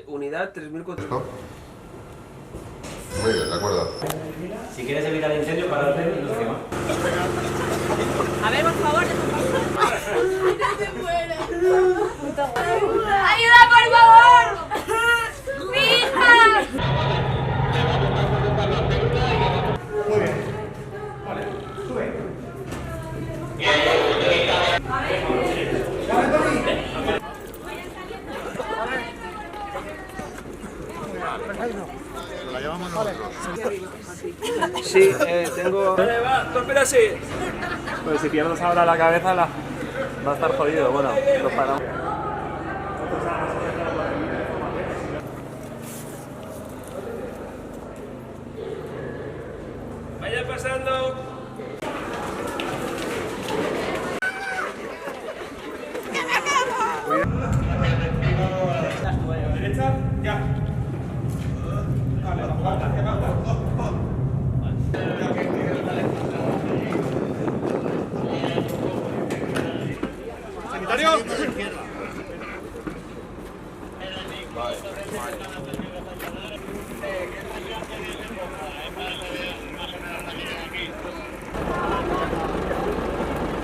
unidad 3400. ¿No? Muy bien, de acuerdo. Si quieres evitar el incendio, para el tren y nos quema. A ver, por favor, no se muere. ¡Ayuda, por favor! ¡Mi hija! Muy bien. Vale, sube. La llevamos nosotros. Sí, tengo... Vale, va, torpedase. Pues si pierdes ahora la cabeza, va a estar jodido. Bueno, lo paramos. Vaya pasando. Derecha, ya. Vale, baja. ¡Sanitario!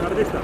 Artista.